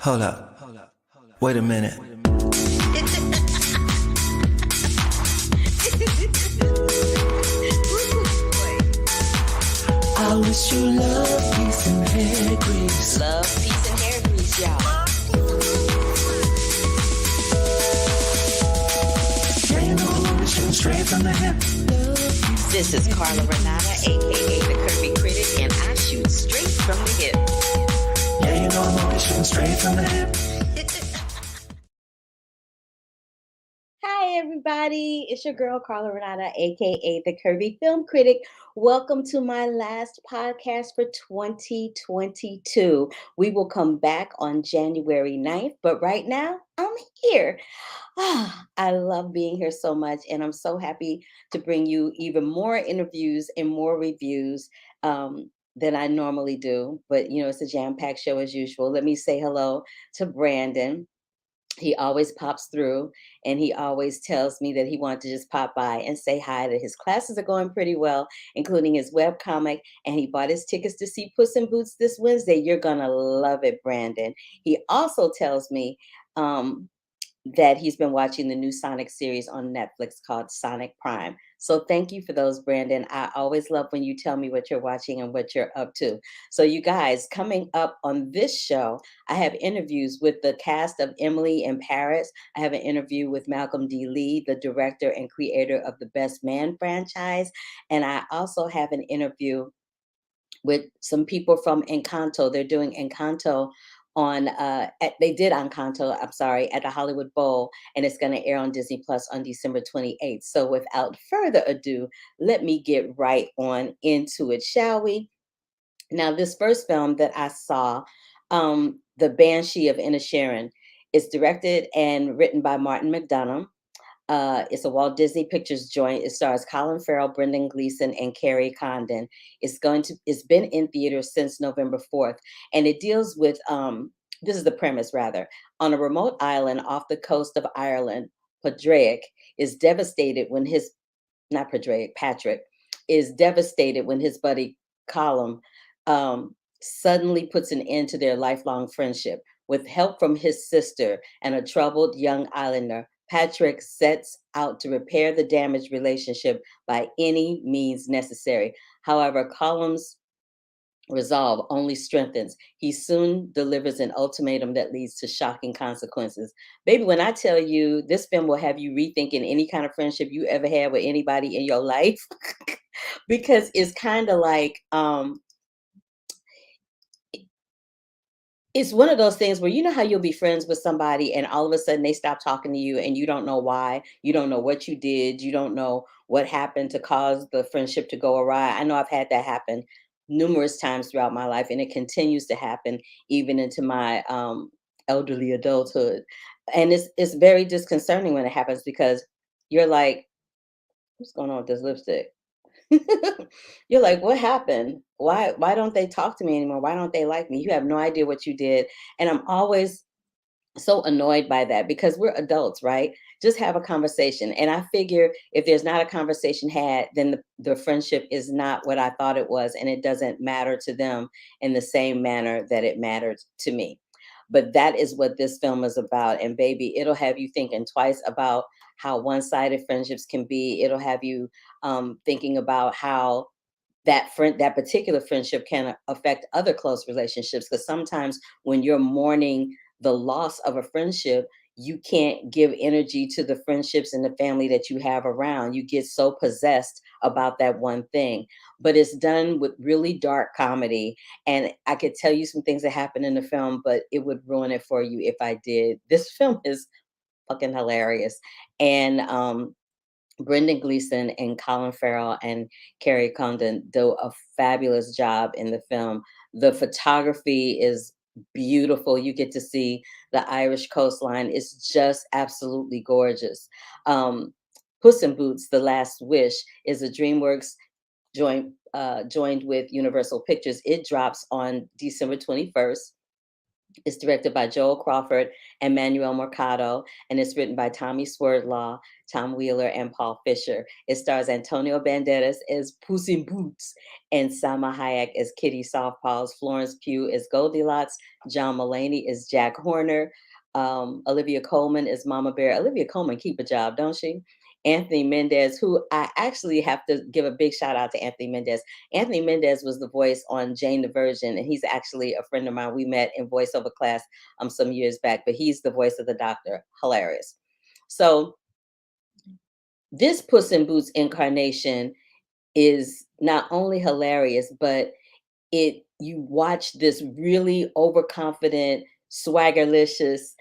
Hold up. Wait a minute. I wish you love, peace, and hair grease. Love, peace, and hair grease, y'all. Yeah, you know I'm always shooting straight from the hip. This is Carla Renata, aka the Curvy Critic, and I shoot straight from the hip. Yeah, you know I'm always shooting straight from the hip. Hi, everybody. It's your girl, Carla Renata, aka the Curvy Film Critic. Welcome to my last podcast for 2022. We will come back on January 9th, but right now, I'm here. I love being here so much, and I'm so happy to bring you even more interviews and more reviews than I normally do. But, you know, it's a jam-packed show as usual. Let me say hello to Brandon. He always pops through and he always tells me that he wanted to just pop by and say hi, that his classes are going pretty well, including his webcomic, and he bought his tickets to see Puss in Boots this Wednesday. You're going to love it, Brandon. He also tells me that he's been watching the new Sonic series on Netflix called Sonic Prime. So thank you for those, Brandon. I always love when you tell me what you're watching and what you're up to. So you guys, coming up on this show, I have interviews with the cast of Emily in Paris. I have an interview with Malcolm D. Lee, the director and creator of the Best Man franchise. And I also have an interview with some people from Encanto. They're doing Encanto on they did Encanto, I'm sorry, at the Hollywood Bowl, and it's going to air on Disney Plus on December 28th. So without further ado, let me get right on into it, shall we? Now, this first film that I saw, The Banshee of Inisherin, is directed and written by Martin McDonough. It's a Walt Disney Pictures joint. It stars Colin Farrell, Brendan Gleeson, and Carrie Condon. It's been in theaters since November 4th, and it deals with this is the premise rather. On a remote island off the coast of Ireland, Padraic is devastated when his not Padraic, Patrick is devastated when his buddy Colin suddenly puts an end to their lifelong friendship. With help from his sister and a troubled young islander, Patrick sets out to repair the damaged relationship by any means necessary. However, Column's resolve only strengthens. He soon delivers an ultimatum that leads to shocking consequences. Baby, when I tell you this film will have you rethinking any kind of friendship you ever had with anybody in your life, because it's kind of like it's one of those things where you know how you'll be friends with somebody and all of a sudden they stop talking to you and you don't know why, you don't know what you did, you don't know what happened to cause the friendship to go awry. I know I've had that happen numerous times throughout my life, and it continues to happen even into my elderly adulthood. And it's very disconcerting when it happens because you're like, what's going on with this lipstick? You're like, what happened? Why don't they talk to me anymore? Why don't they like me? You have no idea what you did. And I'm always so annoyed by that because we're adults, right? Just have a conversation. And I figure if there's not a conversation had, then the friendship is not what I thought it was, and it doesn't matter to them in the same manner that it mattered to me. But that is what this film is about. And baby, it'll have you thinking twice about how one-sided friendships can be. It'll have you thinking about how that particular friendship can affect other close relationships, because sometimes when you're mourning the loss of a friendship, you can't give energy to the friendships and the family that you have around. You get so possessed about that one thing. But it's done with really dark comedy, and I could tell you some things that happen in the film, but it would ruin it for you if I did. This film is fucking hilarious. And Brendan Gleeson and Colin Farrell and Carrie Condon do a fabulous job in the film. The photography is beautiful. You get to see the Irish coastline. It's just absolutely gorgeous. Puss in Boots: The Last Wish is a DreamWorks joined with Universal Pictures. It drops on December 21st. It's directed by Joel Crawford and Manuel Mercado, and it's written by Tommy Swerdlaw, Tom Wheeler, and Paul Fisher. It stars Antonio Banderas as Puss in Boots, and Salma Hayek as Kitty Softpaws. Florence Pugh is Goldilocks. John Mulaney is Jack Horner. Olivia Colman is Mama Bear. Olivia Colman keep a job, don't she? Anthony Mendez, who I actually have to give a big shout out to Anthony Mendez. Anthony Mendez was the voice on Jane the Virgin, and he's actually a friend of mine. We met in voiceover class some years back, but he's the voice of the doctor. Hilarious. So this Puss in Boots incarnation is not only hilarious, but you watch this really overconfident, swaggerlicious,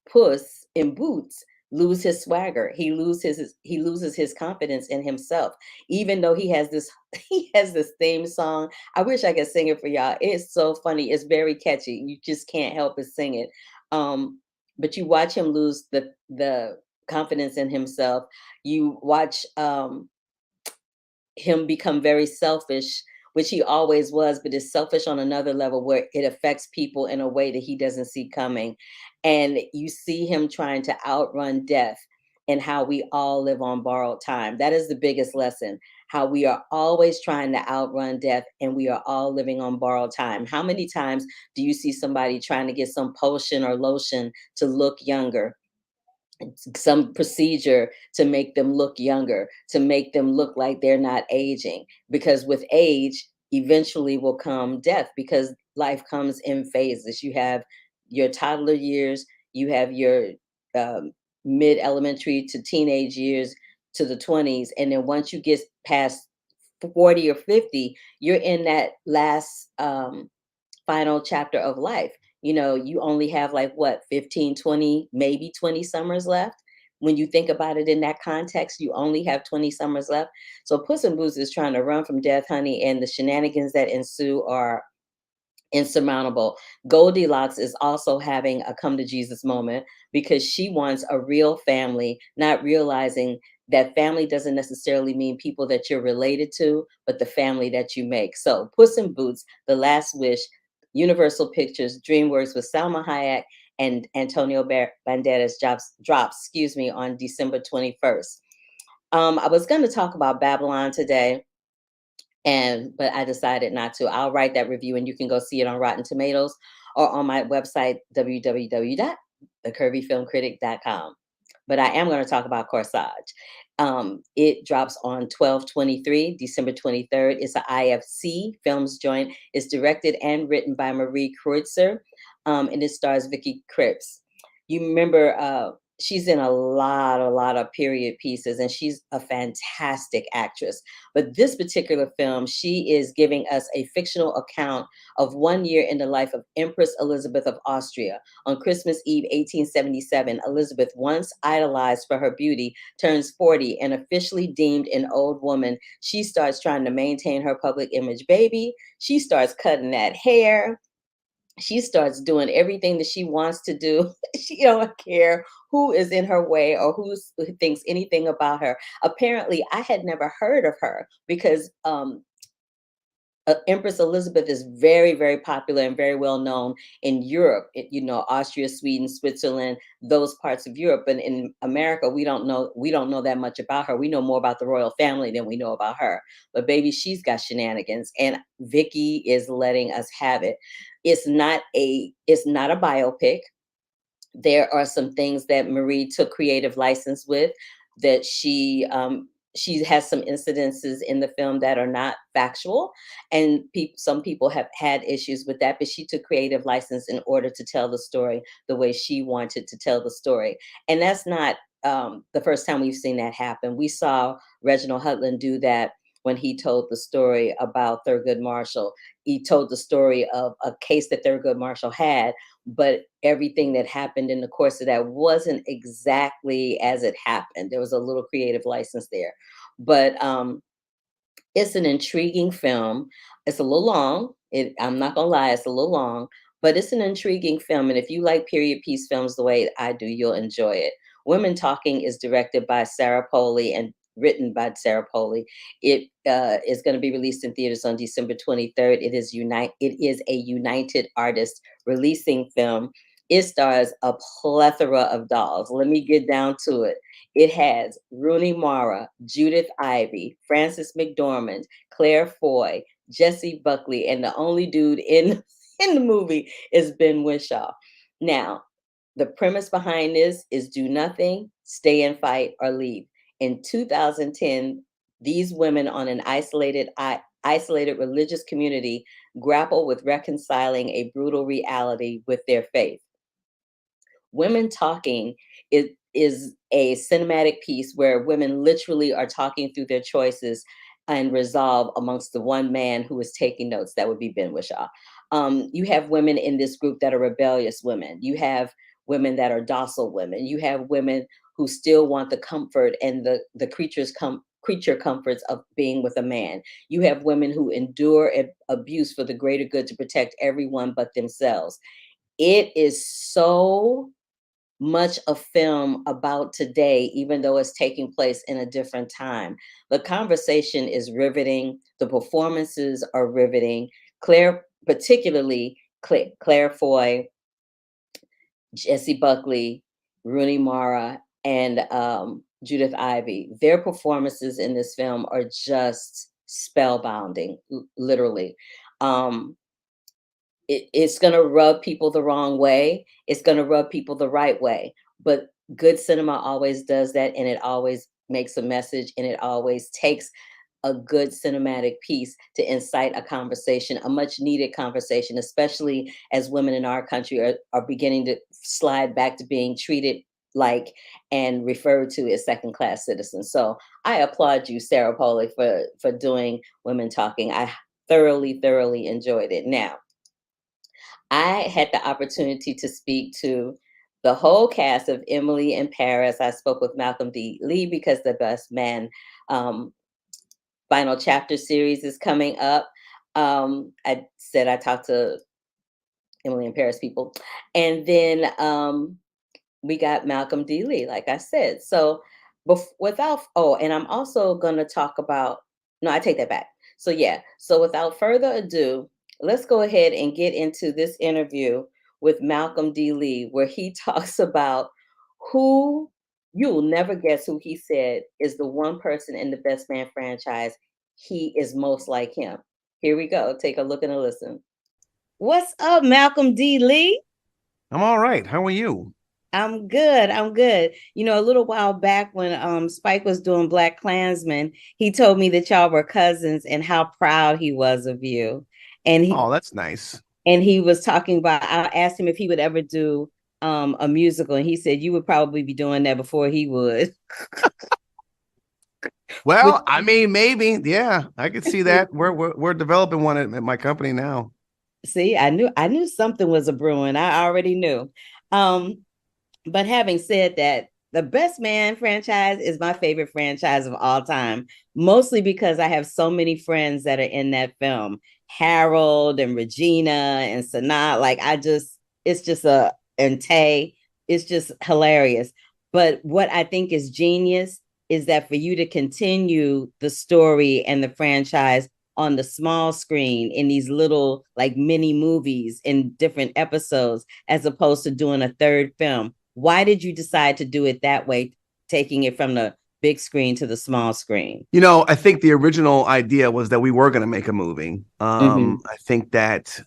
Puss in Boots lose his swagger. He loses his confidence in himself, even though he has this he has this theme song. I wish I could sing it for y'all. It's so funny. It's very catchy. You just can't help but sing it. But you watch him lose the confidence in himself. You watch him become very selfish, which he always was, but is selfish on another level where it affects people in a way that he doesn't see coming. And you see him trying to outrun death and how we all live on borrowed time. That is the biggest lesson. How we are always trying to outrun death and we are all living on borrowed time. How many times do you see somebody trying to get some potion or lotion to look younger? Some procedure to make them look younger, to make them look like they're not aging. Because with age, eventually will come death because life comes in phases. You have your toddler years, you have your um, mid elementary to teenage years to the 20s. And then once you get past 40 or 50, you're in that last final chapter of life. You only have like what, 15, 20, maybe 20 summers left. When you think about it in that context, you only have 20 summers left. So Puss in Boots is trying to run from death, honey, and the shenanigans that ensue are insurmountable. Goldilocks is also having a come to Jesus moment because she wants a real family, not realizing that family doesn't necessarily mean people that you're related to, but the family that you make. So, Puss in Boots, The Last Wish, Universal Pictures, DreamWorks with Salma Hayek and Antonio Banderas drops, on December 21st. I was going to talk about Babylon today, but I decided not to. I'll write that review and you can go see it on Rotten Tomatoes or on my website www.thecurvyfilmcritic.com. But I am going to talk about Corsage. It drops on 12/23, December 23rd. It's an IFC Films joint. It's directed and written by Marie Kreutzer, and it stars Vicky Krieps. You remember she's in a lot of period pieces, and she's a fantastic actress. But this particular film, she is giving us a fictional account of 1 year in the life of Empress Elizabeth of Austria. On Christmas Eve, 1877, Elizabeth, once idolized for her beauty, turns 40 and officially deemed an old woman. She starts trying to maintain her public image. Baby, she starts cutting that hair. She starts doing everything that she wants to do. She don't care who is in her way or who thinks anything about her. Apparently, I had never heard of her because Empress Elizabeth is very, very popular and very well known in Europe. Austria, Sweden, Switzerland, those parts of Europe. But in America, we don't know that much about her. We know more about the royal family than we know about her. But baby, she's got shenanigans, and Vicky is letting us have it. It's not a biopic. There are some things that Marie took creative license with, that she has some incidences in the film that are not factual, and some people have had issues with that, but she took creative license in order to tell the story the way she wanted to tell the story. And that's not the first time we've seen that happen. We saw Reginald Hudlin do that when he told the story about Thurgood Marshall. He told the story of a case that Thurgood Marshall had, but everything that happened in the course of that wasn't exactly as it happened. There was a little creative license there. But it's an intriguing film. It's a little long. I'm not gonna lie, it's a little long, but it's an intriguing film. And if you like period piece films the way I do, you'll enjoy it. Women Talking is directed by Sarah Polley and written by Sarah Polley. It is going to be released in theaters on December 23rd. It is a United Artists releasing film. It stars a plethora of dolls. Let me get down to it. It has Rooney Mara, Judith Ivey, Frances McDormand, Claire Foy, Jessie Buckley, and the only dude in the movie is Ben Whishaw. Now, the premise behind this is do nothing, stay and fight, or leave. In 2010, these women on an isolated religious community grapple with reconciling a brutal reality with their faith. Women Talking is a cinematic piece where women literally are talking through their choices and resolve amongst the one man who is taking notes. That would be Ben Whishaw. You have women in this group that are rebellious women. You have women that are docile women. You have women who still want the comfort and the creature comforts of being with a man. You have women who endure abuse for the greater good to protect everyone but themselves. It is so much a film about today, even though it's taking place in a different time. The conversation is riveting. The performances are riveting. Particularly Claire Foy, Jessie Buckley, Rooney Mara, and Judith Ivey. Their performances in this film are just spellbinding, literally. It's going to rub people the wrong way. It's going to rub people the right way. But good cinema always does that, and it always makes a message, and it always takes a good cinematic piece to incite a conversation, a much needed conversation, especially as women in our country are beginning to slide back to being treated like and referred to as second-class citizens. So I applaud you, Sarah Polley, for doing Women Talking. I thoroughly enjoyed it. Now, I had the opportunity to speak to the whole cast of Emily in Paris. I spoke with Malcolm D. Lee because the Best Man final chapter series is coming up. I said I talked to Emily in Paris people. And then we got Malcolm D. Lee, like I said. So and I'm also going to talk about, no, I take that back. So yeah, so without further ado, let's go ahead and get into this interview with Malcolm D. Lee, where he talks about who, you'll never guess who he said is the one person in the Best Man franchise he is most like him. Here we go. Take a look and a listen. What's up, Malcolm D. Lee? I'm all right. How are you? I'm good. I'm good. You know, a little while back when Spike was doing Black Klansman, he told me that y'all were cousins and how proud he was of you. And Oh, that's nice. And he was talking about, I asked him if he would ever do a musical, and he said you would probably be doing that before he would. Well, I mean, maybe. Yeah, I could see that. We're developing one at my company now. See, I knew something was a brewing. I already knew. But having said that, the Best Man franchise is my favorite franchise of all time, mostly because I have so many friends that are in that film. Harold and Regina and Sanaa. And Tay, it's just hilarious. But what I think is genius is that for you to continue the story and the franchise on the small screen in these little like mini movies in different episodes, as opposed to doing a third film. Why did you decide to do it that way, taking it from the big screen to the small screen? You know, I think the original idea was that we were going to make a movie. I think that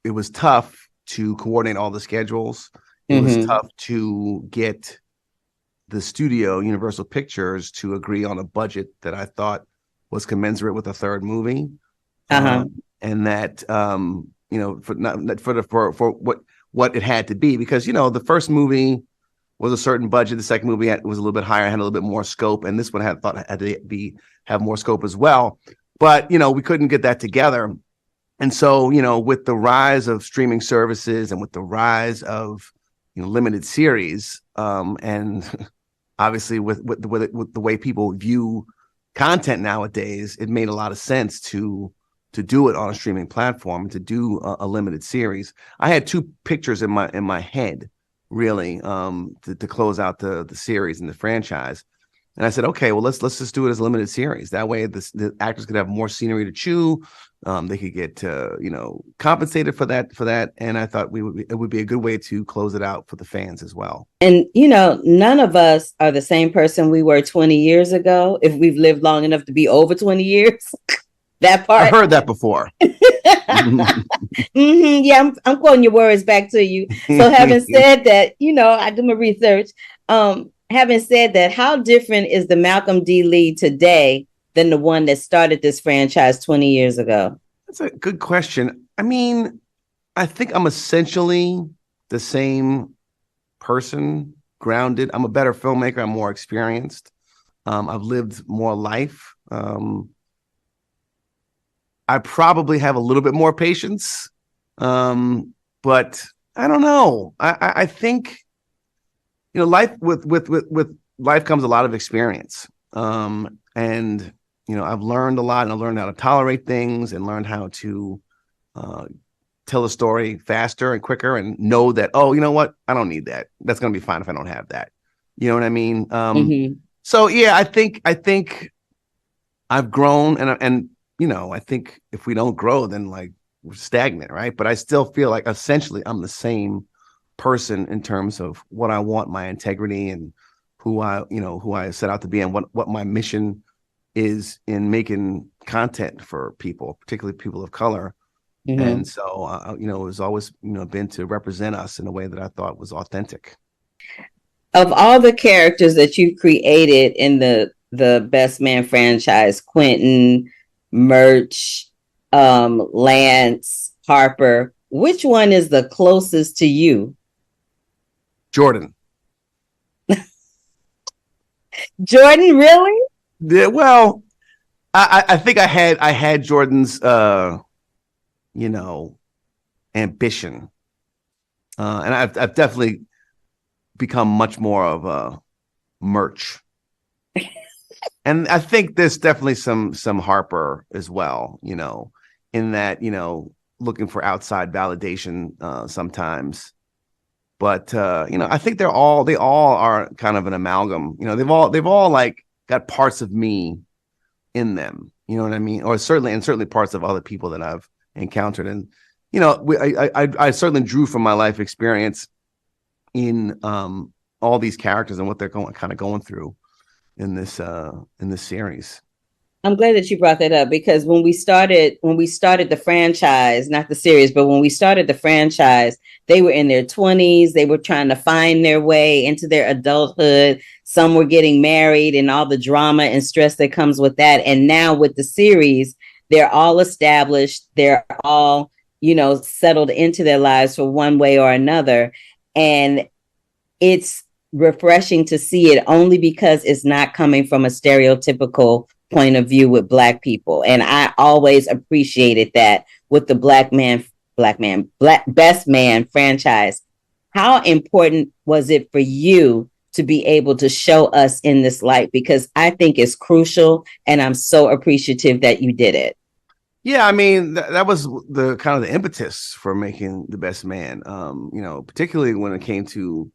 it was tough to coordinate all the schedules. It was tough to get the studio, Universal Pictures, to agree on a budget that I thought was commensurate with a third movie. And that, you know, for what it had to be, because, you know, the first movie was a certain budget. The second movie was a little bit higher, had a little bit more scope. And this one had to have more scope as well. But, you know, we couldn't get that together. And so, you know, with the rise of streaming services and with the rise of, you know, limited series, and obviously with the way people view content nowadays, it made a lot of sense to do it on a streaming platform, to do a limited series. I had two pictures in my head, really, to close out the series and the franchise. And I said, okay, well, let's just do it as a limited series. That way, the actors could have more scenery to chew. They could get compensated for that. And I thought it would be a good way to close it out for the fans as well. And none of us are the same person we were 20 years ago. If we've lived long enough to be over 20 years, that part. I heard that before. Yeah, I'm quoting your words back to you. So having said that, I do my research. Having said that, how different is the Malcolm D. Lee today than the one that started this franchise 20 years ago? That's a good question. I mean, I think I'm essentially the same person, grounded. I'm a better filmmaker. I'm more experienced. I've lived more life. I probably have a little bit more patience, but I don't know. I think life with life comes a lot of experience, and I've learned a lot, and I learned how to tolerate things, and learned how to tell a story faster and quicker, and know that, oh, you know what, I don't need that. That's gonna be fine if I don't have that. You know what I mean? So yeah, I think I've grown, and I think if we don't grow, then like we're stagnant, right? But I still feel like essentially I'm the same person in terms of what I want, my integrity, and who I set out to be, and what my mission is in making content for people, particularly people of color. And so, it was always, been to represent us in a way that I thought was authentic. Of all the characters that you've created in the Best Man franchise, Quentin, Murch, Lance, Harper, which one is the closest to you? Jordan. Jordan, really? Yeah, well, I think I had Jordan's ambition, and I've definitely become much more of a Murch. And I think there's definitely some Harper as well, in that, looking for outside validation sometimes. But I think they all are kind of an amalgam. They've all like got parts of me in them. You know what I mean? Or certainly parts of other people that I've encountered. And I certainly drew from my life experience in all these characters and what they're going through in this series. I'm glad that you brought that up, because when we started the franchise, not the series, but when we started the franchise, they were in their 20s. They were trying to find their way into their adulthood. Some were getting married and all the drama and stress that comes with that. And now with the series, they're all established. They're all, settled into their lives for one way or another. And it's refreshing to see it, only because it's not coming from a stereotypical point of view with Black people. And I always appreciated that with the Best Man franchise. How important was it for you to be able to show us in this light? Because I think it's crucial, and I'm so appreciative that you did it. Yeah, I mean, that was the kind of the impetus for making The Best Man, particularly when it came to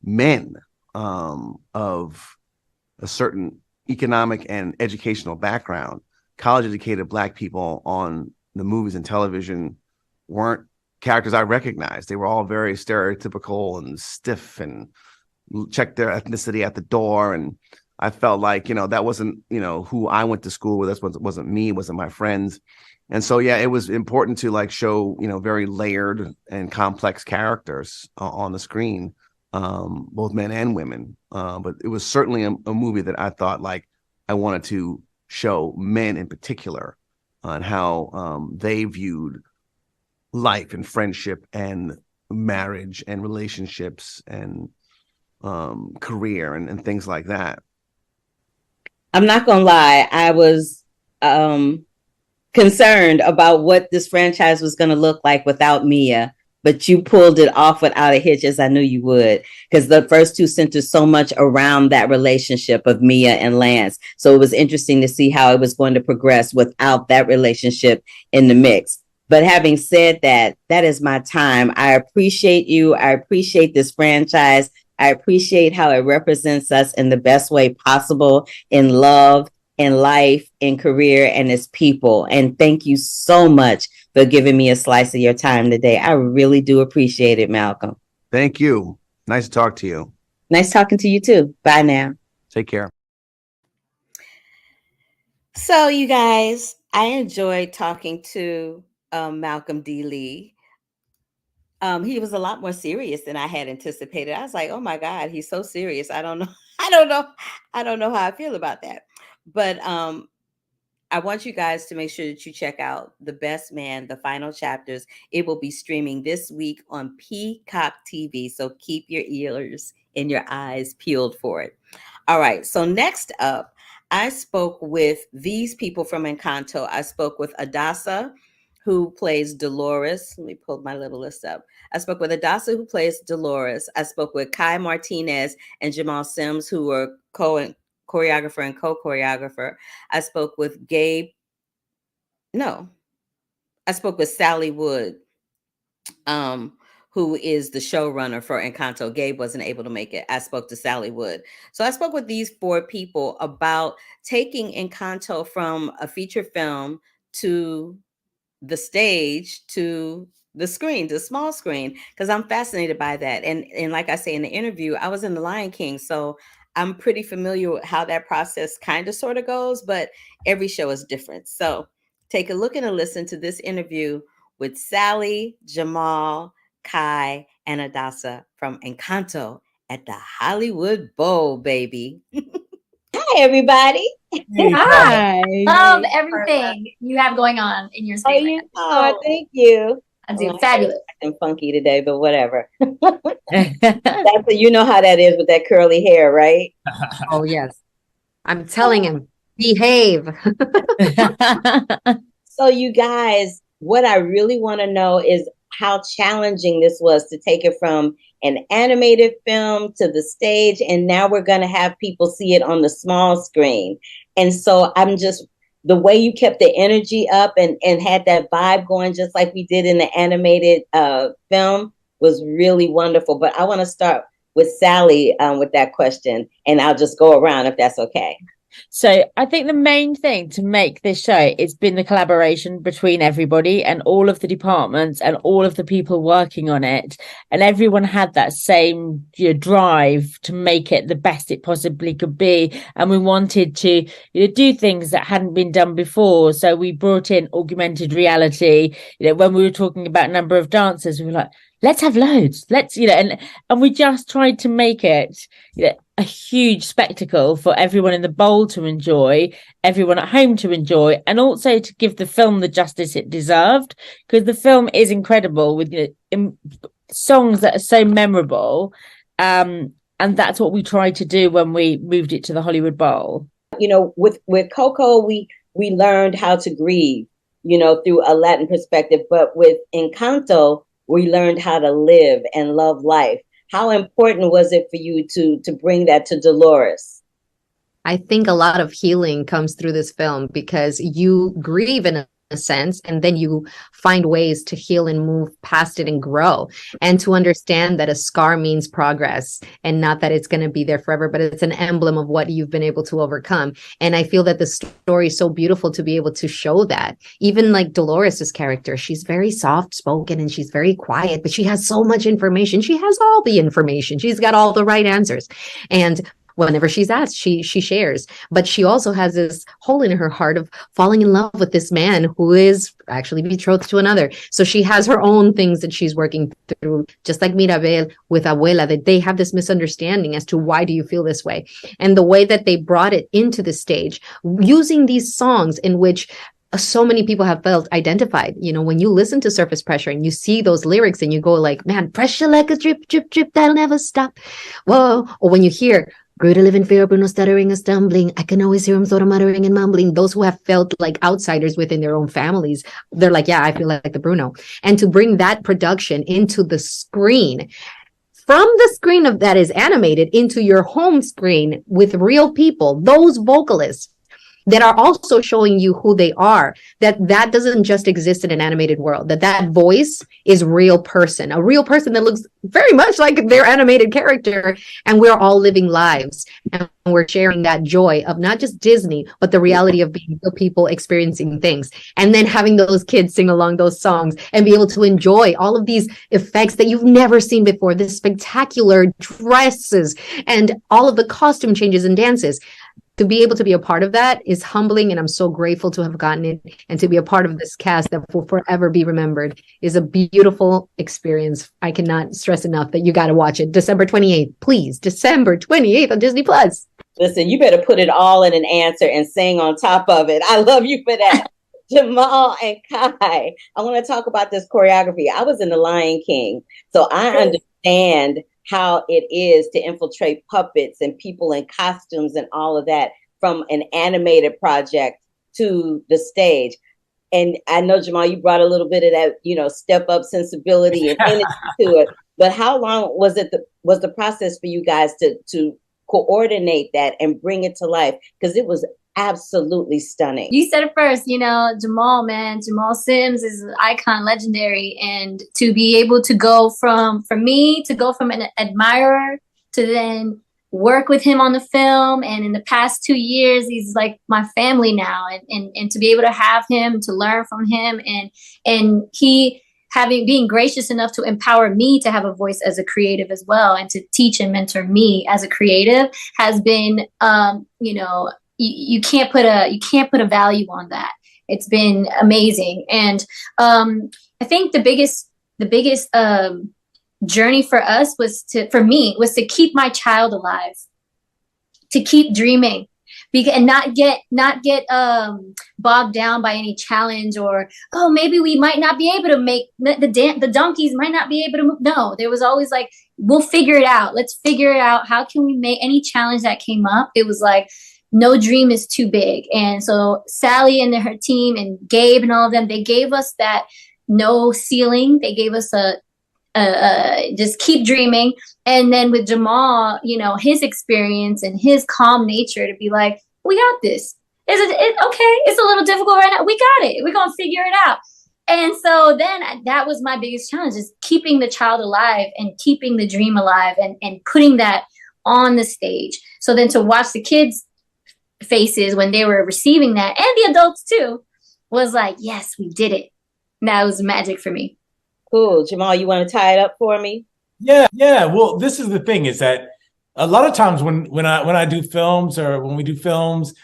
men of a certain economic and educational background. College educated Black people on the movies and television weren't characters I recognized. They were all very stereotypical and stiff and checked their ethnicity at the door. And I felt like, that wasn't, who I went to school with. That wasn't me, wasn't my friends. And so, yeah, it was important to like show, very layered and complex characters on the screen, both men and women. But it was certainly a movie that I thought like I wanted to show men in particular on how they viewed life and friendship and marriage and relationships and career and things like that. I'm not gonna lie, I was concerned about what this franchise was gonna look like without Mia, but you pulled it off without a hitch, as I knew you would, because the first two centered so much around that relationship of Mia and Lance. So it was interesting to see how it was going to progress without that relationship in the mix. But having said that, that is my time. I appreciate you. I appreciate this franchise. I appreciate how it represents us in the best way possible in love, in life, in career, and as people. And thank you so much for giving me a slice of your time today. I really do appreciate it, Malcolm. Thank you. Nice to talk to you. Nice talking to you too. Bye now. Take care. So, you guys, I enjoyed talking to Malcolm D. Lee. He was a lot more serious than I had anticipated. I was like, oh my God, he's so serious. I don't know. I don't know how I feel about that. But I want you guys to make sure that you check out The Best Man, the final chapters. It will be streaming this week on Peacock TV. So keep your ears and your eyes peeled for it. All right. So next up, I spoke with these people from Encanto. I spoke with Adasa, who plays Dolores. Let me pull my little list up. I spoke with Adasa, who plays Dolores. I spoke with Kai Martinez and Jamal Sims, who were choreographer and co-choreographer. I spoke with I spoke with Sally Wood, who is the showrunner for Encanto. Gabe wasn't able to make it. I spoke to Sally Wood. So I spoke with these 4 people about taking Encanto from a feature film to the stage to the screen, the small screen, because I'm fascinated by that. And like I say in the interview, I was in The Lion King, so I'm pretty familiar with how that process kind of sort of goes, but every show is different. So take a look and a listen to this interview with Sally, Jamal, Kai, and Adasa from Encanto at the Hollywood Bowl, baby. Hi, everybody. Hi. Love everything you have going on in your space. Oh, thank you. I do. Fabulous. I'm funky today, but whatever. You know how that is with that curly hair, right? Oh, yes. I'm telling him, behave. So you guys, what I really want to know is how challenging this was to take it from an animated film to the stage. And now we're going to have people see it on the small screen. And so the way you kept the energy up and had that vibe going, just like we did in the animated film, was really wonderful. But I want to start with Sally with that question, and I'll just go around if that's okay. So I think the main thing to make this show, it's been the collaboration between everybody and all of the departments and all of the people working on it. And everyone had that same drive to make it the best it possibly could be. And we wanted to do things that hadn't been done before. So we brought in augmented reality. When we were talking about number of dancers, we were like, let's have loads. Let's, and we just tried to make it a huge spectacle for everyone in the bowl to enjoy, everyone at home to enjoy, and also to give the film the justice it deserved, because the film is incredible with songs that are so memorable. And that's what we tried to do when we moved it to the Hollywood Bowl. With Coco, we learned how to grieve, through a Latin perspective. But with Encanto, we learned how to live and love life. How important was it for you to bring that to Dolores? I think a lot of healing comes through this film because you grieve in a sense, and then you find ways to heal and move past it and grow, and to understand that a scar means progress and not that it's going to be there forever, but it's an emblem of what you've been able to overcome. And I feel that the story is so beautiful to be able to show that. Even like Dolores's character, she's very soft spoken and she's very quiet, but she has so much information. She has all the information. She's got all the right answers. And whenever she's asked, she shares. But she also has this hole in her heart of falling in love with this man who is actually betrothed to another. So she has her own things that she's working through, just like Mirabel with Abuela, that they have this misunderstanding as to why do you feel this way. And the way that they brought it into the stage, using these songs in which so many people have felt identified. When you listen to Surface Pressure and you see those lyrics and you go like, man, pressure like a drip, drip, drip, that'll never stop. Whoa. Or when you hear, grew to live in fear, but no stuttering or stumbling. I can always hear him sort of muttering and mumbling. Those who have felt like outsiders within their own families, they're like, yeah, I feel like the Bruno. And to bring that production into the screen, from the screen that is animated into your home screen with real people, those vocalists, that are also showing you who they are, that doesn't just exist in an animated world, that voice is a real person that looks very much like their animated character, and we're all living lives, and we're sharing that joy of not just Disney, but the reality of being real people experiencing things, and then having those kids sing along those songs and be able to enjoy all of these effects that you've never seen before, the spectacular dresses and all of the costume changes and dances. To be able to be a part of that is humbling, and I'm so grateful to have gotten it, and to be a part of this cast that will forever be remembered is a beautiful experience. I cannot stress enough that you got to watch it. December 28th, please. December 28th on Disney Plus. Listen, you better put it all in an answer and sing on top of it. I love you for that. Jamal and Kai, I want to talk about this choreography. I was in The Lion King, so I understand how it is to infiltrate puppets and people in costumes and all of that from an animated project to the stage. And I know, Jamal, you brought a little bit of that, step up sensibility and energy to it. But how long was the process for you guys to coordinate that and bring it to life? Because it was absolutely stunning. You said it first, Jamal Sims is an icon, legendary. And to be able to go from an admirer to then work with him on the film. And in the past 2 years, he's like my family now. And to be able to have him, to learn from him, and he being gracious enough to empower me to have a voice as a creative as well, and to teach and mentor me as a creative has been, you can't put a value on that. It's been amazing. And I think the biggest journey for us was to keep my child alive, to keep dreaming, and not get bogged down by any challenge, or maybe we might not be able to make the donkeys might not be able to move. No, there was always like, we'll figure it out. Let's figure it out. How can we make any challenge that came up? It was like, no dream is too big. And so Sally and her team and Gabe and all of them, they gave us that no ceiling. They gave us a just keep dreaming. And then with Jamal, his experience and his calm nature, to be like, we got this. Okay, it's a little difficult right now. We got it. We're going to figure it out. And so then that was my biggest challenge, is keeping the child alive and keeping the dream alive, and putting that on the stage. So then to watch the kids' faces when they were receiving that, and the adults too, was like, yes, we did it. And that was magic for me. Cool. Jamal, you want to tie it up for me? Yeah. Well, this is the thing, is that a lot of times when I do films, or when we do films,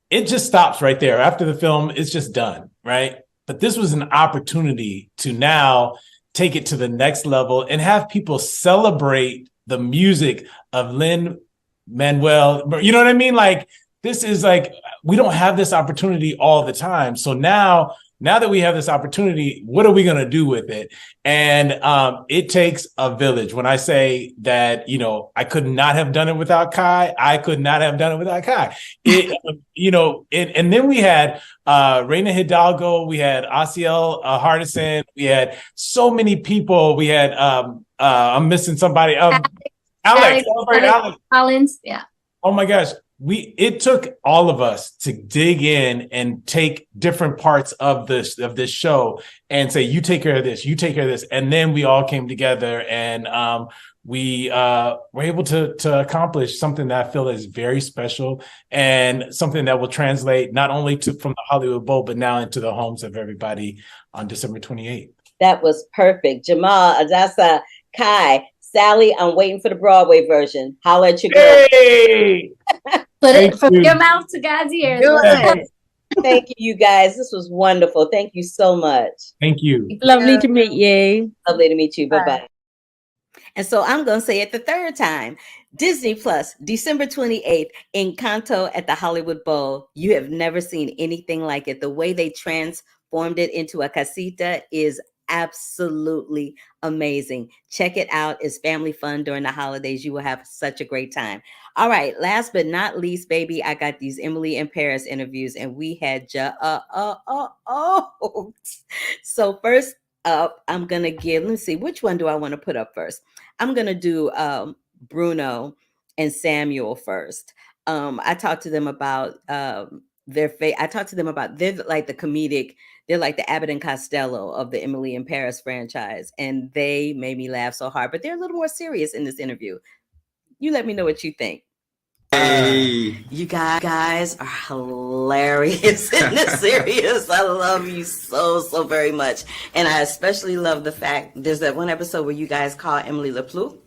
it just stops right there. After the film, it's just done, right? But this was an opportunity to now take it to the next level and have people celebrate the music of Lin-Manuel. You know what I mean? Like, this is like, we don't have this opportunity all the time. So now that we have this opportunity, what are we going to do with it? And it takes a village. When I say that, I could not have done it without Kai. I could not have done it without Kai. And then we had Reina Hidalgo, we had Asiel Hardison, we had so many people. We had, I'm missing somebody. Alex Collins. Yeah. Oh my gosh. It took all of us to dig in and take different parts of this show and say, you take care of this, you take care of this. And then we all came together, and we were able to accomplish something that I feel is very special, and something that will translate not only from the Hollywood Bowl, but now into the homes of everybody on December 28th. That was perfect. Jamal, Adasa, Kai, Sally, I'm waiting for the Broadway version. Holla at your girl. Hey! Put it from your mouth to God's ears. Thank you, you guys. This was wonderful. Thank you so much. Thank you. Lovely to meet you. Lovely to meet you. Bye-bye. And so I'm going to say it the third time. Disney Plus, December 28th, Encanto at the Hollywood Bowl. You have never seen anything like it. The way they transformed it into a casita is absolutely amazing. Check it out. It's family fun during the holidays. You will have such a great time. All right. Last but not least, baby, I got these Emily in Paris interviews, and we had So first up, I'm going to give, let's see, which one do I want to put up first? I'm going to do Bruno and Samuel first. I talked to them about I talked to them about, they're like the comedic, they're like the Abbott and Costello of the Emily in Paris franchise. And they made me laugh so hard, but they're a little more serious in this interview. You let me know what you think. Hey. You guys are hilarious in this series. I love you so very much. And I especially love the fact there's that one episode where you guys call Emily LePlou.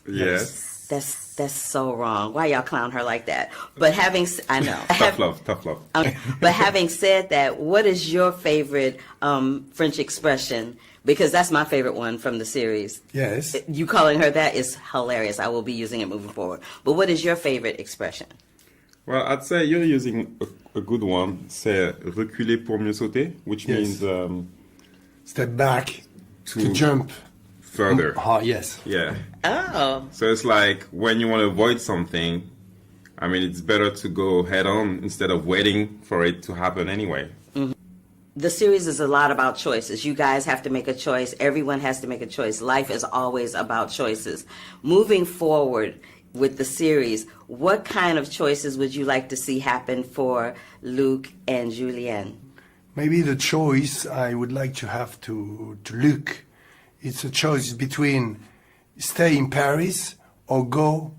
Yes. That's so wrong. Why y'all clown her like that? But I know. Tough love. But having said that, what is your favorite French expression? Because that's my favorite one from the series. Yes. You calling her that is hilarious. I will be using it moving forward. But what is your favorite expression? Well, I'd say you're using a good one. C'est reculer pour mieux sauter, which Yes. means Step back to to jump. further. Oh, yes. Yeah. Oh. So it's like when you want to avoid something, I mean, it's better to go head on instead of waiting for it to happen anyway. The series is a lot about choices. You guys have to make a choice. Everyone has to make a choice. Life is always about choices. Moving forward with the series, what kind of choices would you like to see happen for Luc and Julienne? Maybe the choice I would like to have to Luc, it's a choice between stay in Paris or go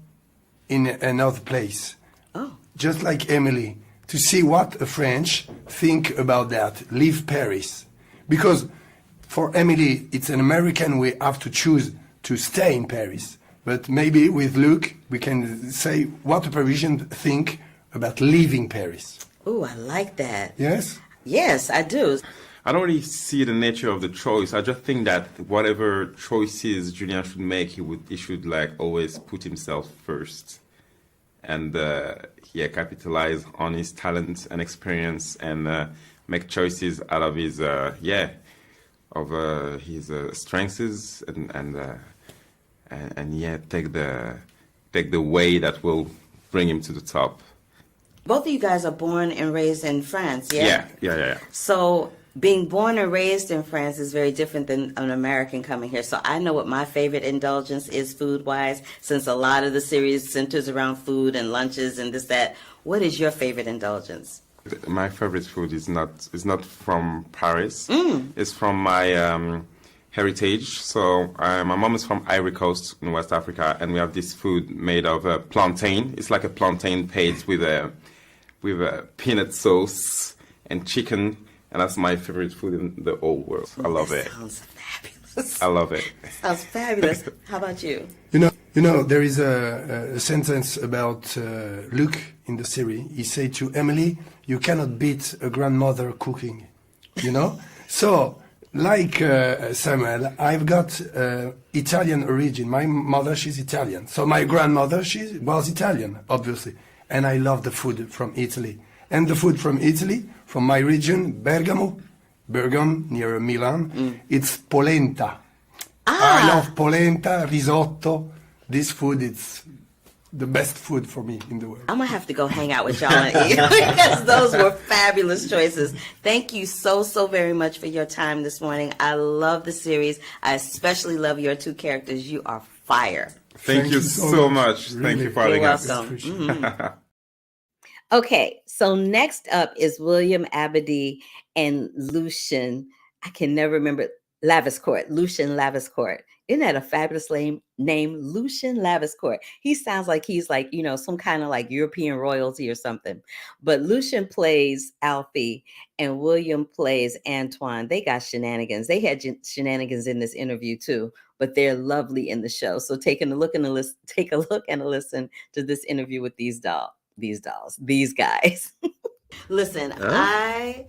in another place. Oh. Just like Emily, to see what a French think about that, leave Paris. Because for Emily, it's an American, we have to choose to stay in Paris. But maybe with Luc, we can say what a Parisian think about leaving Paris. Ooh, I like that. Yes? Yes, I do. I don't really see the nature of the choice. I just think that whatever choices Julian should make, he should like always put himself first, and capitalize on his talent and experience, and make choices out of his strengths, and take the way that will bring him to the top. Both of you guys are born and raised in France, yeah? Yeah. So being born and raised in France is very different than an American coming here. So I know what my favorite indulgence is food-wise, since a lot of the series centers around food and lunches and this, that. What is your favorite indulgence? My favorite food is not from Paris. It's from my heritage. So my mom is from Ivory Coast in West Africa, and we have this food made of plantain. It's like a plantain paste with a peanut sauce and chicken, and that's my favorite food in the whole world. I love it. Sounds fabulous. I love it. Sounds fabulous. How about you? You know, there is a sentence about Luc in the series. He said to Emily, "You cannot beat a grandmother cooking." You know, so like Samuel, I've got Italian origin. My mother, she's Italian. So my grandmother, she was Italian, obviously, and I love the food from Italy. And the food from Italy, from my region, Bergamo, near Milan, it's polenta. I love polenta, risotto. This food, it's the best food for me in the world. I'm going to have to go hang out with y'all and eat because those were fabulous choices. Thank you so very much for your time this morning. I love the series. I especially love your two characters. You are fire. Thank you so much. Really. Thank you for having us. Welcome. Okay, so next up is William Abadi and Lucien. I can never remember. Lucien Laviscourt. Isn't that a fabulous name, Lucien Laviscourt? He sounds like he's like, some kind of like European royalty or something. But Lucien plays Alfie and William plays Antoine. They got shenanigans. They had shenanigans in this interview too, but they're lovely in the show. So take a look and a listen to this interview with these guys. Listen, I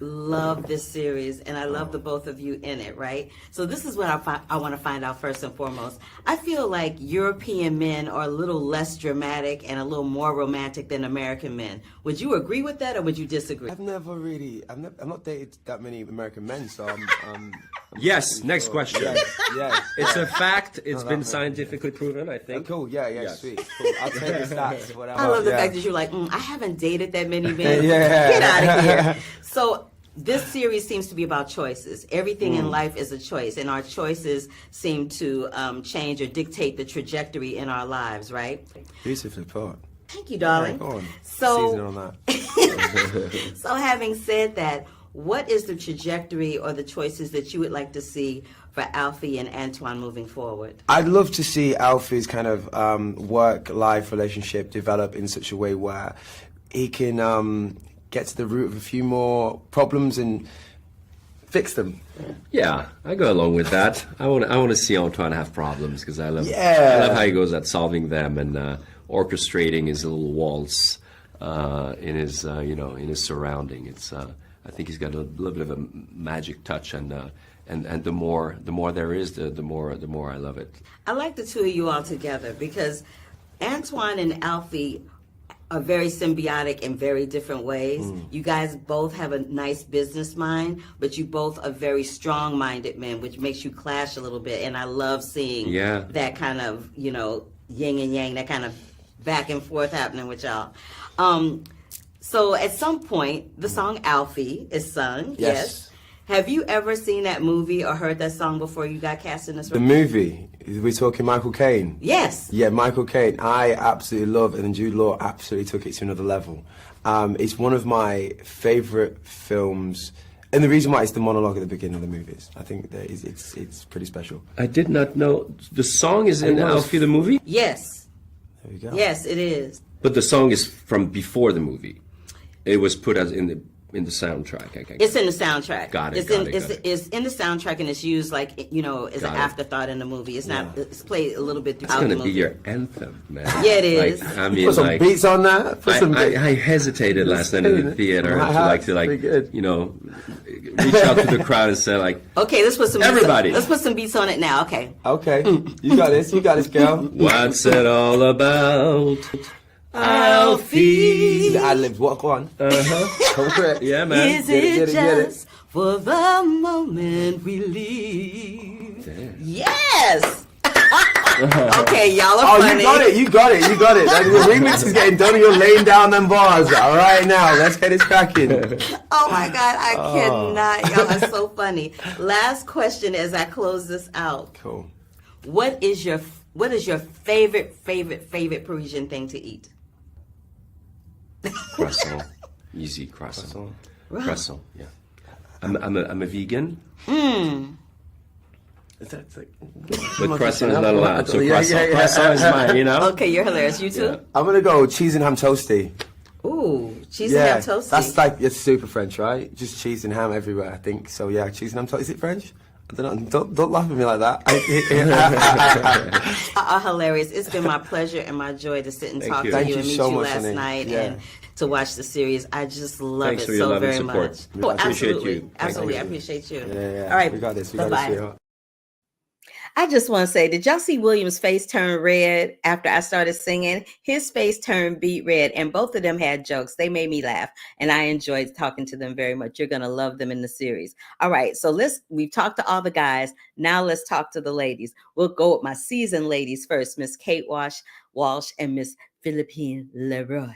love this series and I love the both of you in it, right? So this is what I want to find out first and foremost. I feel like European men are a little less dramatic and a little more romantic than American men. Would you agree with that or would you disagree? I've not dated that many American men, so I'm Yes, next question. Yes. It's a fact. It's been scientifically proven, I think. Cool, yes. Sweet. Cool. I'll take the stats. Whatever. I love the fact that you're like, I haven't dated that many men. Get out of here. So this series seems to be about choices. Everything in life is a choice, and our choices seem to change or dictate the trajectory in our lives, right? Beautifully put. Thank you, darling. Yeah, go on. So, Season on that. so having said that, what is the trajectory or the choices that you would like to see for Alfie and Antoine moving forward? I'd love to see Alfie's kind of work-life relationship develop in such a way where he can get to the root of a few more problems and fix them. Yeah, I go along with that. I want to see Antoine have problems because I love how he goes at solving them and orchestrating his little waltz in his in his surrounding. It's I think he's got a little bit of a magic touch, and the more there is, the more I love it. I like the two of you all together because Antoine and Alfie are very symbiotic in very different ways. You guys both have a nice business mind, but you both are very strong-minded men, which makes you clash a little bit. And I love seeing that kind of, yin and yang, that kind of back and forth happening with y'all. So at some point, the song Alfie is sung. Yes. Have you ever seen that movie or heard that song before you got cast in this role? The movie, we're talking Michael Caine? Yes. Yeah, Michael Caine, I absolutely love, and Jude Law absolutely took it to another level. It's one of my favourite films, and the reason why it's the monologue at the beginning of the movies. I think that it's pretty special. I did not know the song is in Alfie the movie. Yes. There we go. Yes, it is. But the song is from before the movie. It was put as in the soundtrack. It's in the soundtrack. Got it. It's in the soundtrack, and it's used like as an afterthought in the movie. It's not. It's played a little bit throughout the movie. It's gonna be your anthem, man. Yeah, it is. Like, I mean, put some beats on that. I hesitated last night in the theater to reach out to the crowd and say like, okay, let's put some everybody. Let's put some beats on it now. Okay. Okay, you got this. You got this, girl. What's it all about? Alfie. The ad-libs, what? Go on. Come for it. Yeah, man. Is it just for the moment we leave? Damn. Yes. Okay, y'all are funny. You got it. The remix is getting done and you're laying down them bars. All right, now, let's get it cracking. Oh my God, I cannot. Y'all are so funny. Last question as I close this out. Cool. What is your favorite Parisian thing to eat? Croissant. Easy croissant. Croissant, yeah. I'm a vegan. That's like, but croissant is not allowed. So croissant is mine, Okay, you're hilarious. You too? Yeah. I'm going to go cheese and ham toasty. Ooh, cheese and ham toasty. That's like, it's super French, right? Just cheese and ham everywhere, I think. So yeah, cheese and ham toasty. Is it French? I don't know. Don't laugh at me like that. Hilarious. It's been my pleasure and my joy to sit and talk to you and meet so you much, last honey. night and to watch the series. I just love Thanks it for your so love and very support. much. We appreciate Absolutely. you. Absolutely. I appreciate you. Yeah. All right. We got this. Bye-bye. Sweetheart. I just want to say, did y'all see William's face turn red after I started singing? His face turned beet red, and both of them had jokes. They made me laugh, and I enjoyed talking to them very much. You're going to love them in the series. All right, so we've talked to all the guys. Now let's talk to the ladies. We'll go with my seasoned ladies first, Miss Kate Walsh, and Miss Philippine Leroy.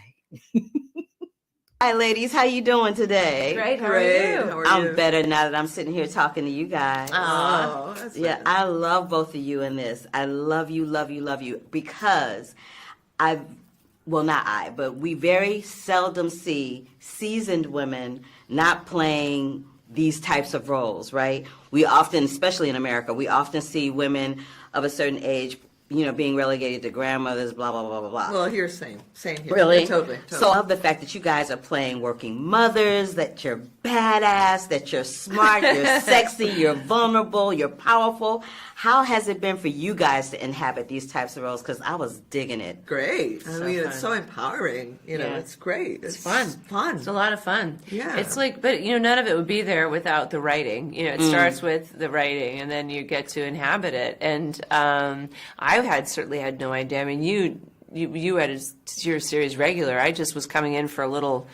Hi, ladies. How you doing today? Great. How are you? I'm better now that I'm sitting here talking to you guys. Oh, that's yeah. I love both of you in this. I love you because we very seldom see seasoned women not playing these types of roles, right? We often, especially in America, we often see women of a certain age being relegated to grandmothers, blah, blah, blah, blah, blah. Well, here, same here. Really? Yeah, totally. So I love the fact that you guys are playing working mothers, that you're badass, that you're smart, you're sexy, you're vulnerable, you're powerful. How has it been for you guys to inhabit these types of roles? Because I was digging it. Great. So I mean, fun. it's so empowering. It's great. It's fun. Fun. It's a lot of fun. Yeah. It's like, but none of it would be there without the writing. It starts with the writing, and then you get to inhabit it. And I certainly had no idea. I mean, you had your series regular. I just was coming in for a little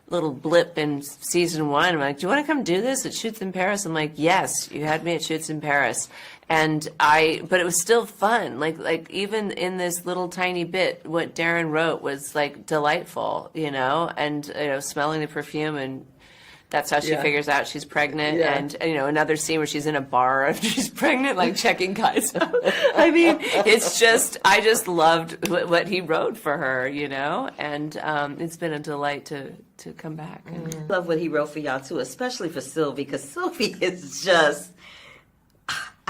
blip in season 1. I'm like, do you want to come do this? It shoots in Paris. I'm like, yes, you had me at shoots in Paris. And but it was still fun. Like even in this little tiny bit, what Darren wrote was like delightful, and smelling the perfume and That's how she figures out she's pregnant. Yeah. And, you know, another scene where she's in a bar after she's pregnant, like checking guys out. I mean, it's just, I just loved what he wrote for her, you know, and it's been a delight to come back. I love what he wrote for y'all too, especially for Sylvie, because Sylvie is just.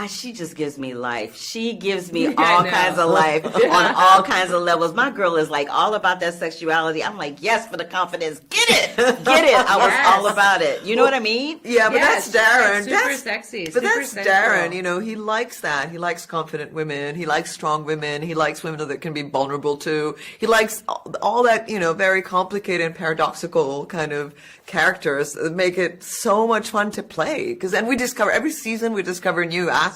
She just gives me life. She gives me all kinds of life on all kinds of levels. My girl is like all about that sexuality. I'm like, yes, for the confidence. Get it. Get it. I was all about it. You know what I mean? Yeah, but that's Darren. Super sexy. But Super that's sexual. Darren. You know, he likes that. He likes confident women. He likes strong women. He likes women that can be vulnerable too. He likes all that, you know, very complicated and paradoxical kind of characters that make it so much fun to play. Because then every season we discover new aspects.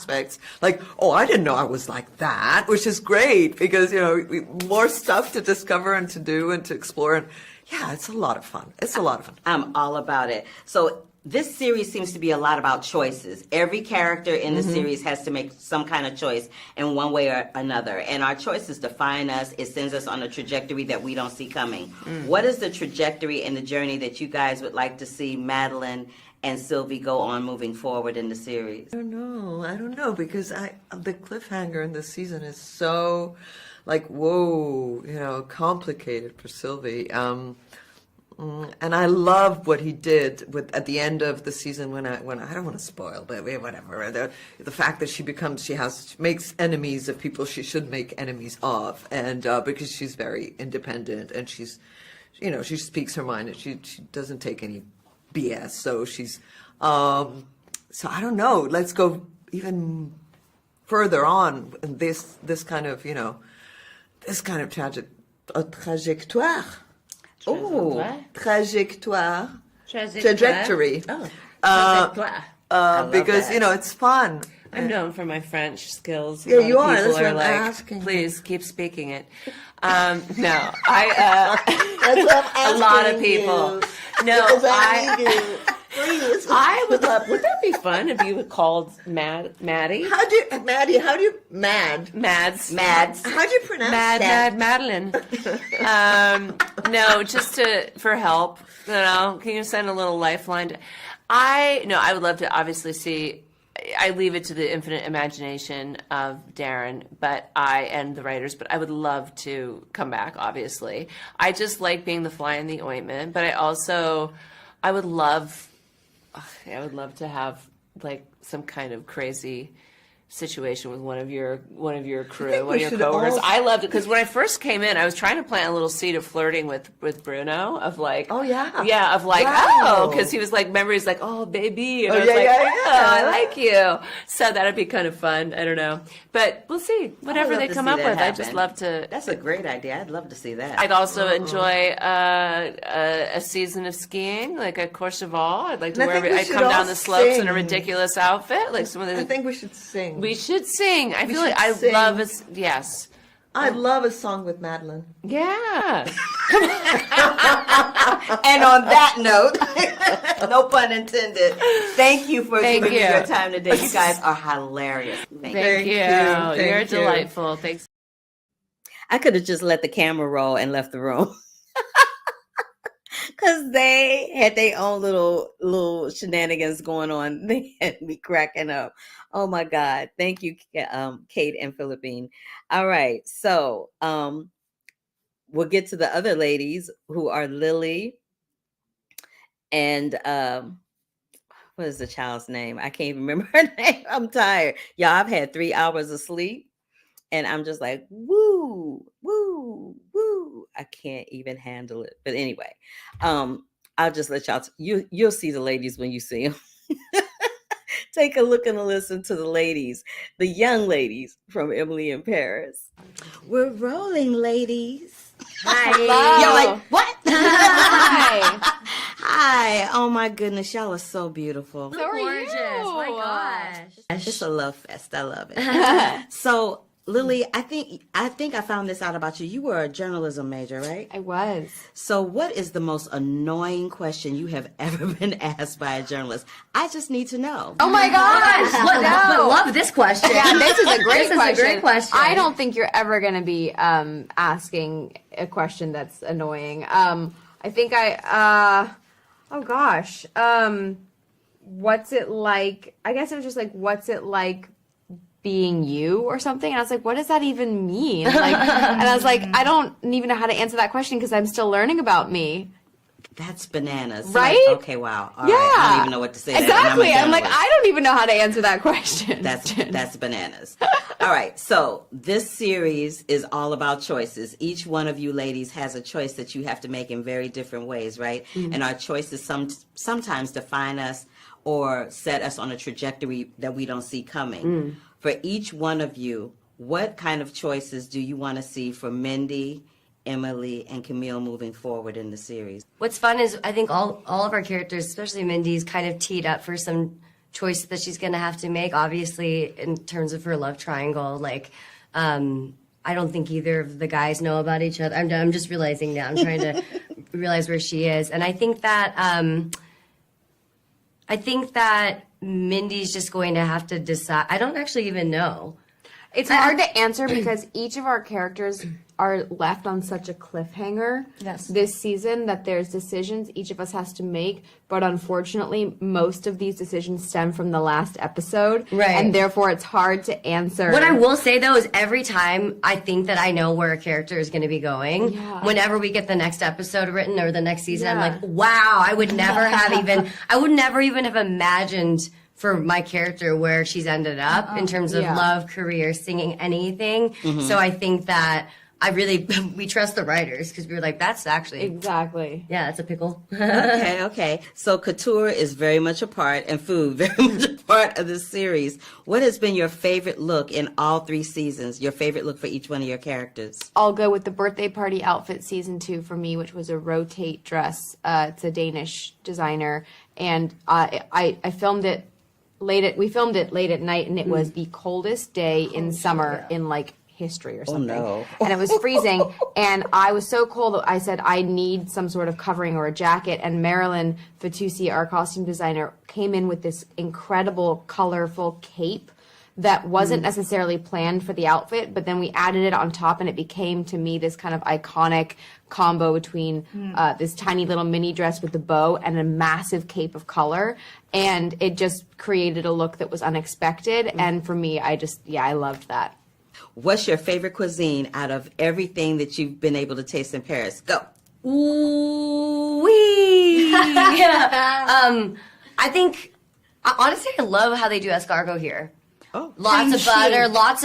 Like, oh, I didn't know I was like that, which is great because, you know, more stuff to discover and to do and to explore. And yeah, it's a lot of fun. It's a lot of fun. I'm all about it. So this series seems to be a lot about choices. Every character in the series has to make some kind of choice in one way or another. And our choices define us. It sends us on a trajectory that we don't see coming. What is the trajectory and the journey that you guys would like to see Madeline and Sylvie go on moving forward in the series? I don't know, because the cliffhanger in this season is so, like, whoa, you know, complicated for Sylvie. And I love what he did at the end of the season when I don't want to spoil, but whatever. The fact that she makes enemies of people she should make enemies of, and because she's very independent and she's, you know, she speaks her mind and she doesn't take any BS. So she's, so I don't know. Let's go even further on in this kind of, you know, this kind of trajectoire. Oh, Trajectory. Oh, because, you know, it's fun. I'm known for my French skills. Yeah, you are. People That's what I'm like, asking. please keep speaking it. No, That's what I'm asking a lot of people. No, Please. I would love. Would that be fun if you were called Maddie? How do you Mads? How do you pronounce that? Madeline. No, just for help. You know, can you send a little lifeline? I would love to obviously see. I leave it to the infinite imagination of Darren, and the writers, but I would love to come back, obviously. I just like being the fly in the ointment, but I would love to have like some kind of crazy situation with one of your crew, one of your coworkers. I loved it because when I first came in, I was trying to plant a little seed of flirting with Bruno, of like, because he was like, remember, he's like, oh baby, and I was I like you. So that'd be kind of fun. I don't know, but we'll see. Whatever they come up with, I just love to. That's a great idea. I'd love to see that. I'd also enjoy a season of skiing, like a course of all. I'd like to I'd come down the slopes in a ridiculous outfit, like some of the. I think we should sing. We should sing. I feel like I love it. Yes. I'd love a song with Madeline. Yeah. And on that note, no pun intended, thank you for giving me your time today. You guys are hilarious. Thank you. You're delightful. Thanks. I could have just let the camera roll and left the room. Because they had their own little shenanigans going on. They had me cracking up. Oh my God. Thank you, Kate and Philippine. All right. So we'll get to the other ladies who are Lily and what is the child's name? I can't even remember her name. I'm tired. Y'all, I've had 3 hours of sleep. And I'm just like, woo, woo, woo. I can't even handle it. But anyway, I'll just let y'all, you'll see the ladies when you see them. Take a look and a listen to the ladies, the young ladies from Emily in Paris. We're rolling, ladies. Hi. You're like, what? Hi. Hi. Oh my goodness. Y'all are so beautiful. So gorgeous. My gosh. It's a love fest. I love it. So, Lily, I think I found this out about you. You were a journalism major, right? I was. So what is the most annoying question you have ever been asked by a journalist? I just need to know. Oh my gosh! I love this question. Yeah, this is a great question. Is a great question. I don't think you're ever going to be asking a question that's annoying. I think Oh gosh. What's it like? I guess it was just like, what's it like being you or something? And I was like, what does that even mean? Like, and I was like, I don't even know how to answer that question because I'm still learning about me. That's bananas. Right? Like, okay, wow. All right. I don't even know what to say. Exactly. I'm like, I don't even know how to answer that question. That's bananas. All right. So this series is all about choices. Each one of you ladies has a choice that you have to make in very different ways, right? Mm-hmm. And our choices sometimes define us or set us on a trajectory that we don't see coming. Mm. For each one of you, what kind of choices do you want to see for Mindy, Emily, and Camille moving forward in the series? What's fun is I think all of our characters, especially Mindy's, kind of teed up for some choices that she's going to have to make. Obviously, in terms of her love triangle, like I don't think either of the guys know about each other. I'm just realizing now. I'm trying to realize where she is, and I think that Mindy's just going to have to decide. I don't actually even know. It's hard to answer because each of our characters are left on such a cliffhanger this season that there's decisions each of us has to make, but unfortunately most of these decisions stem from the last episode, right? And therefore it's hard to answer. What I will say though is every time I think that I know where a character is going to be going, whenever we get the next episode written or the next season, I'm like, wow, I would never even have imagined for my character where she's ended up in terms of love, career, singing, anything. Mm-hmm. So I think that we trust the writers because we were like, that's actually exactly. Yeah, that's a pickle. Okay. So couture is very much a part, and food very much a part of this series. What has been your favorite look in all 3 seasons? Your favorite look for each one of your characters? I'll go with the birthday party outfit season 2 for me, which was a rotate dress. It's a Danish designer, and I filmed it we filmed it late at night, and it was the coldest day in summer in like history or something. Oh, no. And it was freezing, and I was so cold that I said I need some sort of covering or a jacket, and Marilyn Fatusi, our costume designer, came in with this incredible colorful cape that wasn't necessarily planned for the outfit, but then we added it on top, and it became, to me, this kind of iconic combo between this tiny little mini dress with the bow and a massive cape of color, and it just created a look that was unexpected, and for me, I loved that. What's your favorite cuisine out of everything that you've been able to taste in Paris? Go. Ooh wee. I think honestly, I love how they do escargot here. Oh, lots of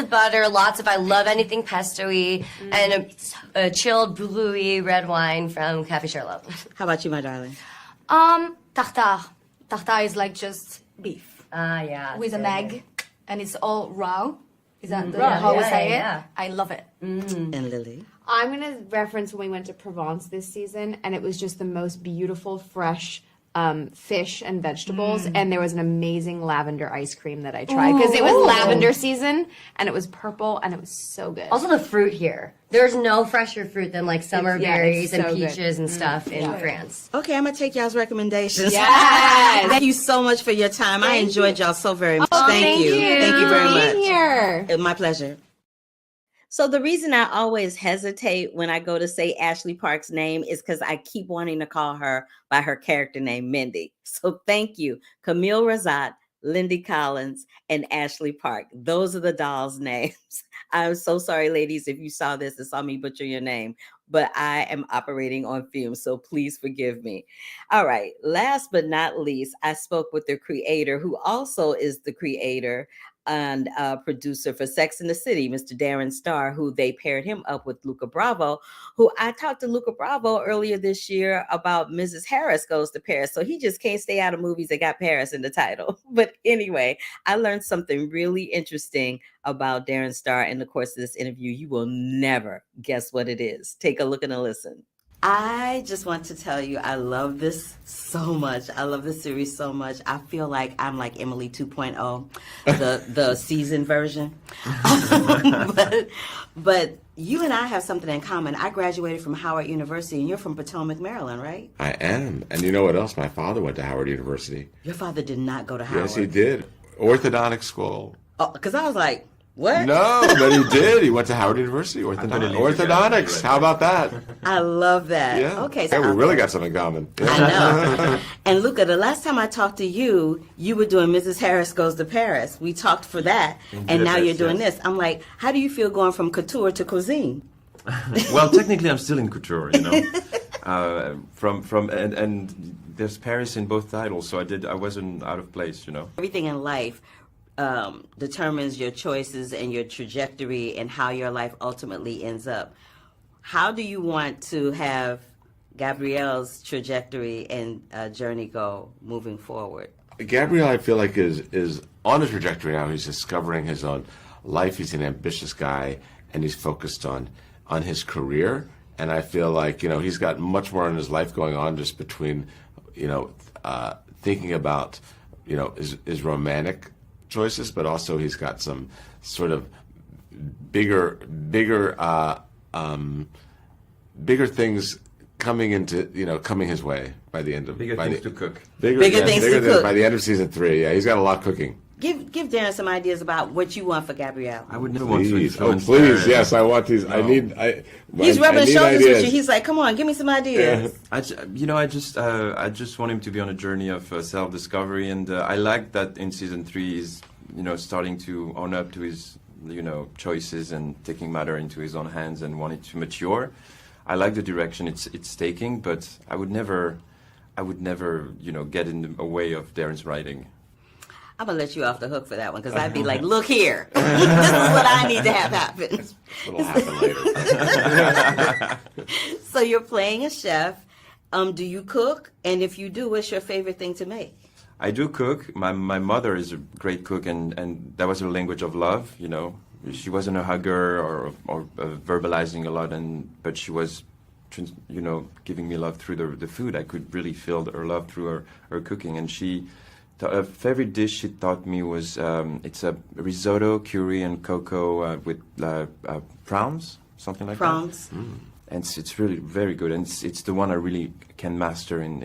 butter. I love anything pesto-y, and a chilled bouilly red wine from Cafe Charlotte. How about you, my darling? Tartare. Tartare is like just beef. Yeah. With an egg, and it's all raw. Is that how we say it? I love it. And Lily? I'm going to reference when we went to Provence this season, and it was just the most beautiful, fresh fish and vegetables, and there was an amazing lavender ice cream that I tried because it was lavender season, and it was purple, and it was so good. Also, the fruit here. There's no fresher fruit than like summer berries and peaches and stuff in France. Okay, I'm going to take y'all's recommendations. Yes. Thank you so much for your time. I enjoyed y'all so very much. Oh, Thank you. Thank you very much. Here. My pleasure. So the reason I always hesitate when I go to say Ashley Park's name is because I keep wanting to call her by her character name, Mindy. So thank you, Camille Razat, Lindy Collins, and Ashley Park. Those are the dolls' names. I'm so sorry, ladies, if you saw this and saw me butcher your name, but I am operating on fumes, so please forgive me. All right, last but not least, I spoke with the creator, who also is the creator and producer for Sex and the City, Mr. Darren Star, who they paired him up with Luca Bravo, who I talked to Luca Bravo earlier this year about Mrs. Harris Goes to Paris. So he just can't stay out of movies that got Paris in the title. But anyway, I learned something really interesting about Darren Star in the course of this interview. You will never guess what it is. Take a look and a listen. I just want to tell you, I love this so much. I love this series so much. I feel like I'm like Emily 2.0, the season version. but you and I have something in common. I graduated from Howard University, and you're from Potomac, Maryland, right? I am. And you know what else? My father went to Howard University. Your father did not go to Howard. Yes, he did. Orthodontic school. Oh, because I was like, What? No, but he did. He went to Howard University, orthodontics. How about that? I love that. Yeah. Okay. Yeah, we really got something in common. I know. And Luca, the last time I talked to you, you were doing Mrs. Harris Goes to Paris. We talked for that. And now you're doing this. I'm like, how do you feel going from couture to cuisine? Well, technically, I'm still in couture, you know. And there's Paris in both titles, so I wasn't out of place, you know. Everything in life determines your choices and your trajectory and how your life ultimately ends up. How do you want to have Gabrielle's trajectory and journey go moving forward? Gabriel, I feel like is on a trajectory now. He's discovering his own life. He's an ambitious guy, and he's focused on his career. And I feel like, you know, he's got much more in his life going on just between, you know, thinking about, you know, his romantic choices, but also he's got some sort of bigger things coming his way by the end of Bigger things to cook. Bigger things to cook by the end of season 3. Yeah, he's got a lot cooking. Give Darren some ideas about what you want for Gabrielle. I would never want to influence. Please, yes, I want these. No. He's rubbing shoulders with you. He's like, "Come on, give me some ideas." Yeah. I just want him to be on a journey of self-discovery, and I like that in season 3 he's, you know, starting to own up to his, you know, choices and taking matter into his own hands and wanting to mature. I like the direction it's taking, but I would never, you know, get in the way of Darren's writing. I'm gonna let you off the hook for that one because I'd be like, "Look here, this is what I need to have happen." It'll happen later. So you're playing a chef. Do you cook? And if you do, what's your favorite thing to make? I do cook. My mother is a great cook, and that was her language of love. You know, she wasn't a hugger or verbalizing a lot, but she was, you know, giving me love through the food. I could really feel her love through her cooking, and a favorite dish she taught me was it's a risotto, curry, and cocoa with prawns, something like prawns. That. Mm. And it's really very good, and it's the one I really can master in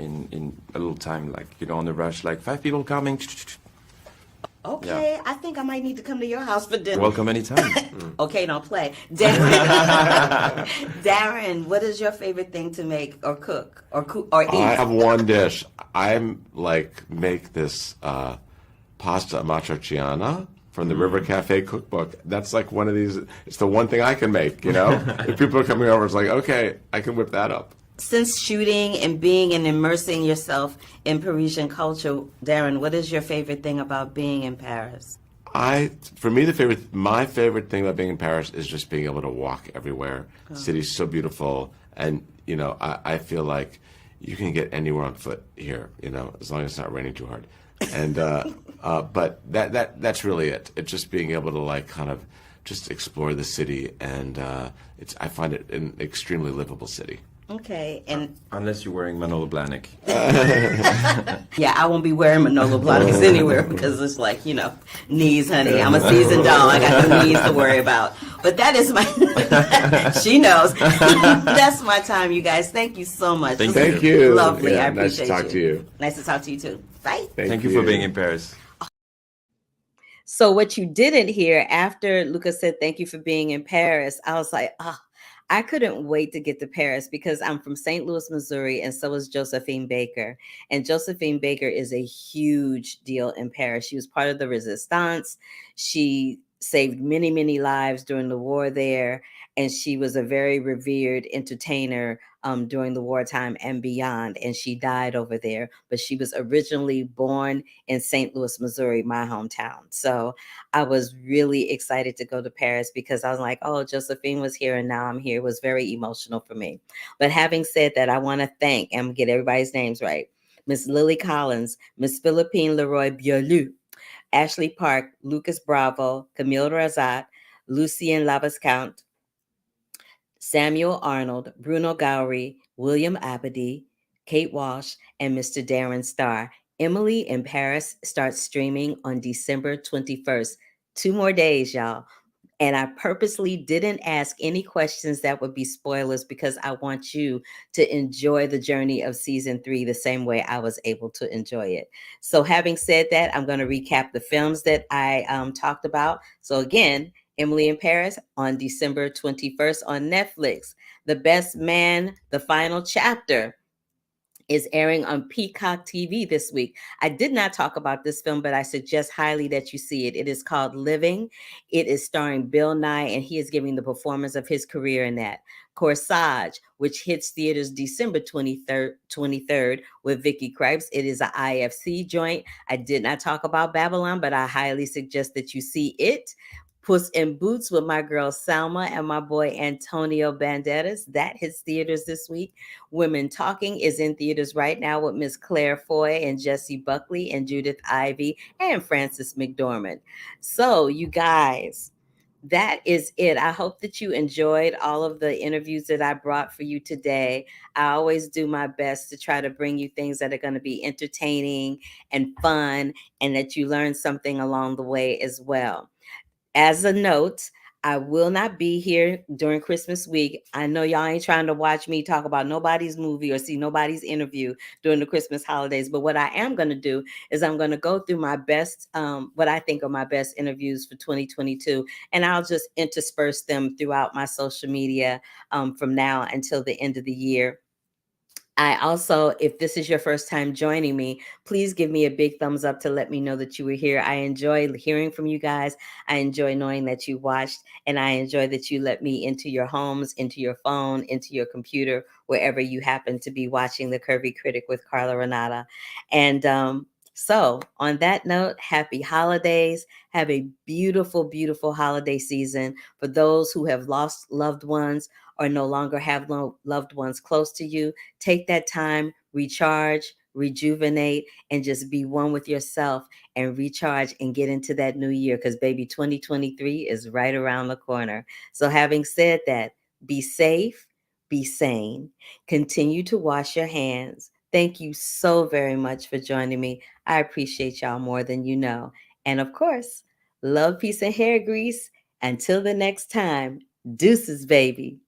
a little time, like, you know, on the rush, like 5 people coming. Okay, Yeah. I think I might need to come to your house for dinner. Welcome anytime. Okay, don't play. Darren, what is your favorite thing to make or cook or eat? I have one dish. Make this pasta matriciana from the River Cafe cookbook. That's like one of these. It's the one thing I can make. You know, if people are coming over, it's like, okay, I can whip that up. Since shooting and being and immersing yourself in Parisian culture, Darren, what is your favorite thing about being in Paris? For me, my favorite thing about being in Paris is just being able to walk everywhere. Oh. The city's so beautiful, and you know, I feel like you can get anywhere on foot here. You know, as long as it's not raining too hard. And but that's really it. It's just being able to like kind of just explore the city, and I find it an extremely livable city. Okay, and unless you're wearing Manolo Blahnik. Yeah, I won't be wearing Manolo Blahniks anywhere because it's like, you know, knees, honey. I'm a seasoned doll. I got the knees to worry about. But that is my. She knows. That's my time, you guys. Thank you so much. Thank you. Lovely. Yeah, I appreciate nice to talk to you. Nice to talk to you too. Bye. Thank you for being in Paris. So what you didn't hear after Lucas said thank you for being in Paris, I was like, I couldn't wait to get to Paris because I'm from St. Louis, Missouri, and so is Josephine Baker. And Josephine Baker is a huge deal in Paris. She was part of the Resistance. She saved many, many lives during the war there, and she was a very revered entertainer during the wartime and beyond, and she died over there. But she was originally born in St. Louis, Missouri, my hometown. So I was really excited to go to Paris because I was like, oh, Josephine was here and now I'm here. It was very emotional for me. But having said that, I want to thank, and get everybody's names right, Miss Lily Collins, Miss Philippine Leroy Biolu, Ashley Park, Lucas Bravo, Camille Razat, Lucien Labascount, Samuel Arnold, Bruno Gowrie, William Abadi, Kate Walsh, and Mr. Darren Starr. Emily in Paris starts streaming on December 21st. 2 more days, y'all. And I purposely didn't ask any questions that would be spoilers because I want you to enjoy the journey of season 3 the same way I was able to enjoy it. So having said that, I'm going to recap the films that I talked about. So again, Emily in Paris on December 21st on Netflix. The Best Man, the final chapter, is airing on Peacock TV this week. I did not talk about this film, but I suggest highly that you see it. It is called Living. It is starring Bill Nye, and he is giving the performance of his career in that. Corsage, which hits theaters December 23rd with Vicky Krieps. It is an IFC joint. I did not talk about Babylon, but I highly suggest that you see it. Puss in Boots with my girl Salma and my boy Antonio Banderas. That hits theaters this week. Women Talking is in theaters right now with Miss Claire Foy and Jessie Buckley and Judith Ivey and Frances McDormand. So, you guys, that is it. I hope that you enjoyed all of the interviews that I brought for you today. I always do my best to try to bring you things that are going to be entertaining and fun, and that you learn something along the way as well. As a note, I will not be here during Christmas week. I know y'all ain't trying to watch me talk about nobody's movie or see nobody's interview during the Christmas holidays. But what I am going to do is I'm going to go through my best, what I think are my best interviews for 2022. And I'll just intersperse them throughout my social media from now until the end of the year. I also, if this is your first time joining me, please give me a big thumbs up to let me know that you were here. I enjoy hearing from you guys. I enjoy knowing that you watched, and I enjoy that you let me into your homes, into your phone, into your computer, wherever you happen to be watching The Curvy Critic with Carla Renata. And so on that note, happy holidays. Have a beautiful, beautiful holiday season. For those who have lost loved ones or no longer have loved ones close to you, take that time, recharge, rejuvenate, and just be one with yourself and recharge and get into that new year, because baby, 2023 is right around the corner. So having said that, be safe, be sane, continue to wash your hands. Thank you so very much for joining me. I appreciate y'all more than you know. And of course, love, peace, and hair grease. Until the next time, deuces, baby.